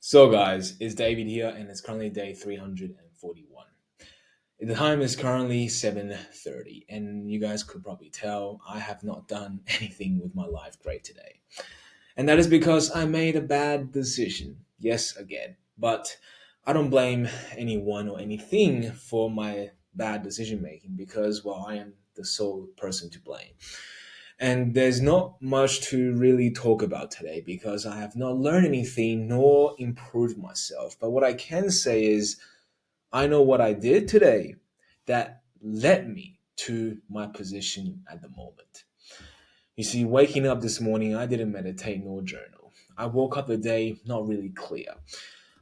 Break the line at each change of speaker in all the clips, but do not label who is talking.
So, guys, it's David here, and it's currently day 341. The time is currently 7:30, and you guys could probably tell I have not done anything with my life great today. And that is because I made a bad decision. Yes, again. But I don't blame anyone or anything for my bad decision making because, well, I am the sole person to blame. And there's not much to really talk about today because I have not learned anything nor improved myself. But what I can say is I know what I did today that led me to my position at the moment. You see, waking up this morning, I didn't meditate nor journal. I woke up the day not really clear.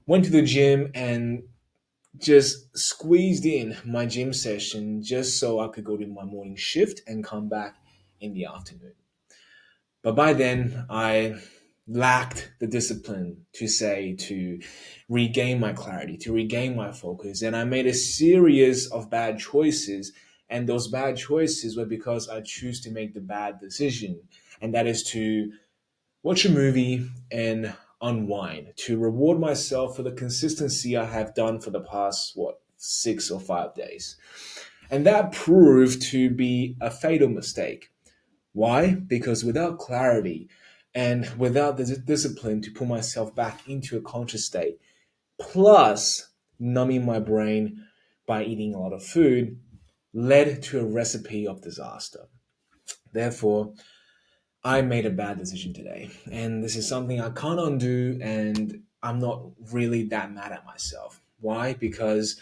Went to the gym and just squeezed in my gym session just so I could go to my morning shift and come back in the afternoon. But by then, I lacked the discipline to regain my clarity, to regain my focus. And I made a series of bad choices. And those bad choices were because I choose to make the bad decision. And that is to watch a movie and unwind, to reward myself for the consistency I have done for the past, 6 or 5 days. And that proved to be a fatal mistake. Why? Because without clarity and without the discipline to put myself back into a conscious state, plus numbing my brain by eating a lot of food, led to a recipe of disaster. Therefore, I made a bad decision today. And this is something I can't undo, and I'm not really that mad at myself. Why? Because,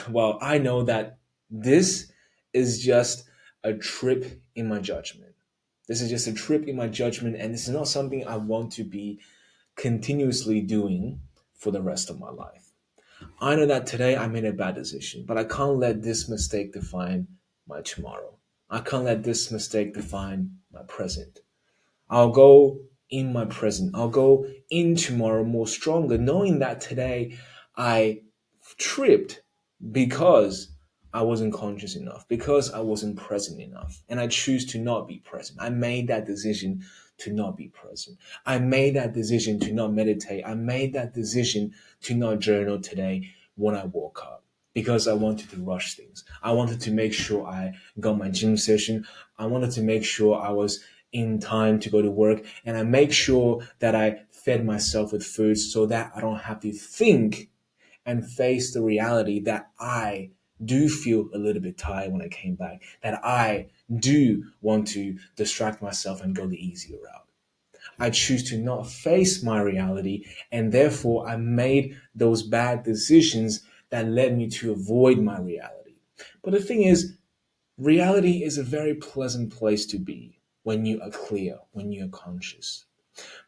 well, I know that this is just a trip in my judgment. This is just a trip in my judgment, and this is not something I want to be continuously doing for the rest of my life. I know that today I made a bad decision, but I can't let this mistake define my tomorrow. I can't let this mistake define my present. I'll go in my present. I'll go in tomorrow more stronger, knowing that today I tripped because I wasn't conscious enough, because I wasn't present enough. And I choose to not be present. I made that decision to not be present. I made that decision to not meditate. I made that decision to not journal today when I woke up because I wanted to rush things. I wanted to make sure I got my gym session. I wanted to make sure I was in time to go to work, and I make sure that I fed myself with food so that I don't have to think and face the reality that I do feel a little bit tired when I came back, that I do want to distract myself and go the easier route. I choose to not face my reality, and therefore I made those bad decisions that led me to avoid my reality. But the thing is, reality is a very pleasant place to be when you are clear, when you are conscious.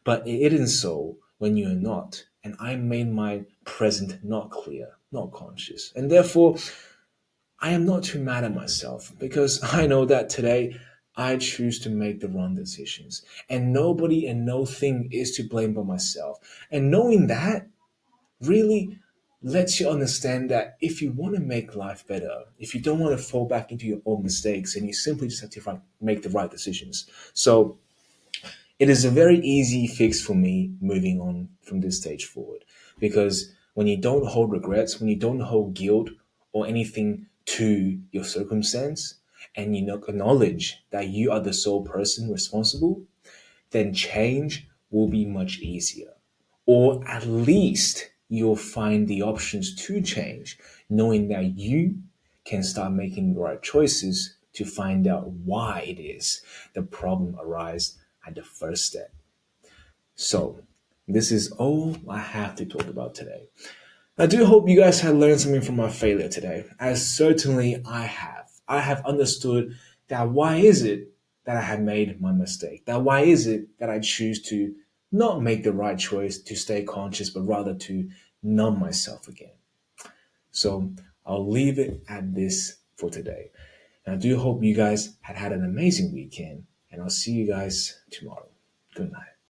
But it isn't so when you are not. And I made my present not clear, not conscious. And therefore, I am not too mad at myself because I know that today I choose to make the wrong decisions. And nobody and no thing is to blame but myself. And knowing that really lets you understand that if you want to make life better, if you don't want to fall back into your own mistakes, and you simply just have to make the right decisions. So it is a very easy fix for me moving on from this stage forward because when you don't hold regrets, when you don't hold guilt or anything to your circumstance, and you acknowledge that you are the sole person responsible, then change will be much easier. Or at least you'll find the options to change, knowing that you can start making the right choices to find out why it is the problem arises at the first step. So, this is all I have to talk about today. I do hope you guys have learned something from my failure today, as certainly I have. I have understood that why is it that I have made my mistake? That why is it that I choose to not make the right choice to stay conscious, but rather to numb myself again? So I'll leave it at this for today. And I do hope you guys had an amazing weekend, and I'll see you guys tomorrow. Good night.